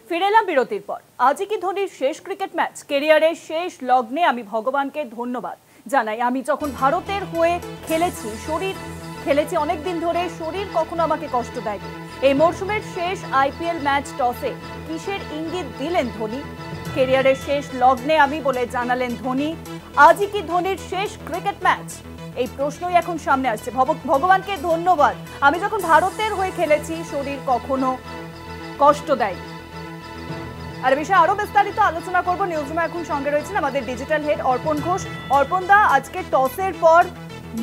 ফিরে এলাম বিরতির পর। আজই কি ধোনির শেষ ক্রিকেট ম্যাচ? কেরিয়ারের শেষ লগ্নে আমি ভগবানকে ধন্যবাদ জানাই। আমি যখন ভারতের হয়ে খেলেছি অনেক দিন ধরে, শরীর কখনো আমাকে কষ্ট দেয়নি। এই মরশুমের শেষ আইপিএল ম্যাচ টসে কিসের ইঙ্গিত দিলেন ধোনি? কেরিয়ারের শেষ লগ্নে আমি বলে জানালেন ধোনি। আজই কি ধোনির শেষ ক্রিকেট ম্যাচ? এই প্রশ্নই এখন সামনে আসছে। ভগবানকে ধন্যবাদ, আমি যখন ভারতের হয়ে খেলেছি শরীর কখনো কষ্ট দেয়নি। আর বিষয়ে আরো বিস্তারিত আলোচনা করব। নিউজরুমে এখন সঙ্গে রয়েছেন আমাদের ডিজিটাল হেড অর্পণ ঘোষ। অর্পণ দা, আজকে টসের পর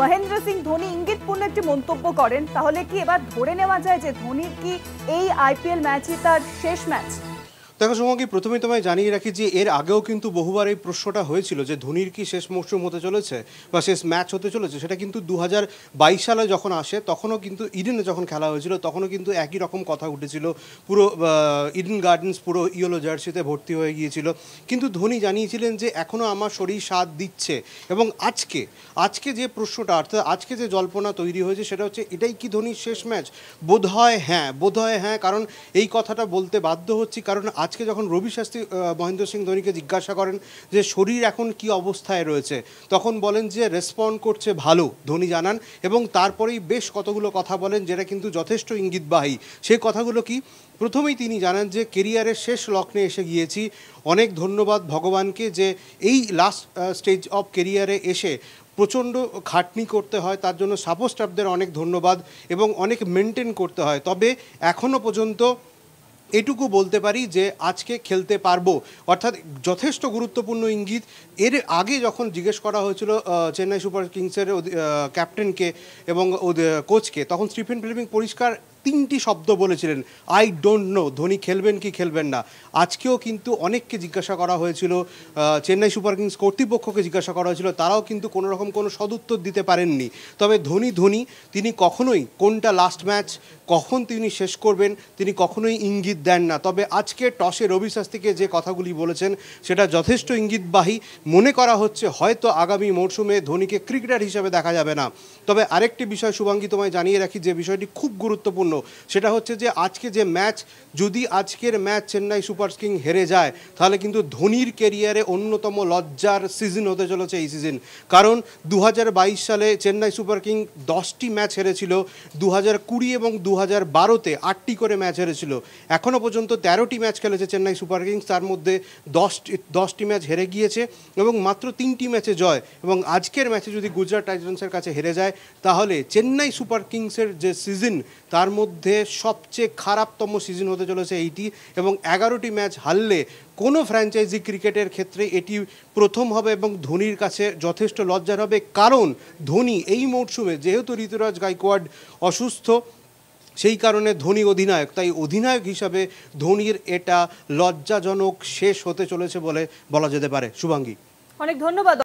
মহেন্দ্র সিং ধোনি ইঙ্গিতপূর্ণ একটি মন্তব্য করেন, তাহলে কি এবার ধরে নেওয়া যায় যে ধোনির কি এই আইপিএল ম্যাচই তার শেষ ম্যাচ? দেখো শুভঙ্কী, প্রথমেই তোমায় জানিয়ে রাখি যে এর আগেও কিন্তু বহুবার এই প্রশ্নটা হয়েছিল যে ধোনির কি শেষ মরশুম হতে চলেছে বা শেষ ম্যাচ হতে চলেছে। সেটা কিন্তু 2022 সালে যখন আসে, তখনও কিন্তু ইডেনে যখন খেলা হয়েছিল তখনও কিন্তু একই রকম কথা উঠেছিল। পুরো ইডেন গার্ডেন্স পুরো ইয়েলো জার্সিতে ভর্তি হয়ে গিয়েছিল। কিন্তু ধোনি জানিয়েছিলেন যে এখনও আমার শরীর সাথ দিচ্ছে। এবং আজকে যে প্রশ্নটা, অর্থাৎ আজকে যে জল্পনা তৈরি হয়েছে সেটা হচ্ছে এটাই কি ধোনির শেষ ম্যাচ? বোধহয় হ্যাঁ, কারণ এই কথাটা বলতে বাধ্য হচ্ছি, কারণ আজকে যখন রবি শাস্ত্রী মহেন্দ্র সিং ধোনিকে জিজ্ঞাসা করেন যে শরীর এখন কি অবস্থায় রয়েছে, তখন বলেন যে রেসপন্ড করছে ভালো, ধোনি জানান। এবং তারপরেই বেশ কতগুলো কথা বলেন যেটা কিন্তু যথেষ্ট ইঙ্গিতবাহী। সেই কথাগুলো কি? প্রথমেই তিনি জানান যে কেরিয়ারের শেষ লগ্নে এসে গিয়েছি, অনেক ধন্যবাদ ভগবানকে যে এই লাস্ট স্টেজ অফ কেরিয়ারে এসে প্রচণ্ড খাটনি করতে হয়, তার জন্য সাপোর্ট স্টাফদের অনেক ধন্যবাদ এবং অনেক মেনটেন করতে হয়। তবে এখনও পর্যন্ত এটুকু বলতে পারি যে আজকে খেলতে পারবো, অর্থাৎ যথেষ্ট গুরুত্বপূর্ণ ইঙ্গিত। এর আগে যখন জিজ্ঞেস করা হয়েছিল চেন্নাই সুপার কিংসের ক্যাপ্টেনকে এবং কোচকে, তখন স্টিফেন ফ্লেমিং পরিষ্কার 3টি শব্দ বলেছিলেন, আই ডোন্ট নো ধোনি খেলবেন কি খেলবেন না। আজকেও কিন্তু অনেককে জিজ্ঞাসা করা হয়েছিল, চেন্নাই সুপার কিংস কর্তৃপক্ষকে জিজ্ঞাসা করা হয়েছিল, তারাও কিন্তু কোনো রকম কোনো সদুত্তর দিতে পারেননি। তবে ধোনি তিনি কখনোই কোনটা লাস্ট ম্যাচ, কখন তিনি শেষ করবেন, তিনি কখনোই ইঙ্গিত দেন না। তবে আজকে টসে রবি শাস্ত্রীকে যে কথাগুলি বলেছেন সেটা যথেষ্ট ইঙ্গিতবাহী। মনে করা হচ্ছে হয়তো আগামী মরশুমে ধোনিকে ক্রিকেটার হিসেবে দেখা যাবে না। তবে আরেকটি বিষয় শুভাঙ্গী তোমায় জানিয়ে রাখি, যে বিষয়টি খুব গুরুত্বপূর্ণ, সেটা হচ্ছে যে আজকে যে ম্যাচ, যদি আজকের ম্যাচ চেন্নাই সুপার কিং হেরে যায় তাহলে কিন্তু ধোনির কেরিয়ারে অন্যতম লজ্জার সিজন হতে চলেছে এই সিজন। কারণ 2022 সালে চেন্নাই সুপার কিং 10টি ম্যাচ হেরেছিল, 2020 এবং 2012-তে 8টি করে ম্যাচ হেরেছিল। এখনও পর্যন্ত 13টি ম্যাচ খেলেছে চেন্নাই সুপার কিংস, তার মধ্যে 10টি ম্যাচ হেরে গিয়েছে এবং মাত্র 3টি ম্যাচে জয়। এবং আজকের ম্যাচে যদি গুজরাট টাইটান্সের কাছে হেরে যায় তাহলে চেন্নাই সুপার কিংসের যে সিজন তার মধ্যে সবচেয়ে খারাপতম সিজন হতে চলেছে এইটি। এবং 11টি ম্যাচ হারলে কোনো ফ্র্যাঞ্চাইজি ক্রিকেটের ক্ষেত্রে এটি প্রথম হবে এবং ধোনির কাছে যথেষ্ট লজ্জার হবে। কারণ ধোনি এই মরশুমে, যেহেতু ঋতুরাজ গাইকোয়াড অসুস্থ, সেই কারণে ধোনি অধিনায়ক, তাই অধিনায়ক হিসাবে ধোনির এটা লজ্জাজনক শেষ হতে চলেছে বলে বলা যেতে পারে। শুভাঙ্গী, অনেক ধন্যবাদ।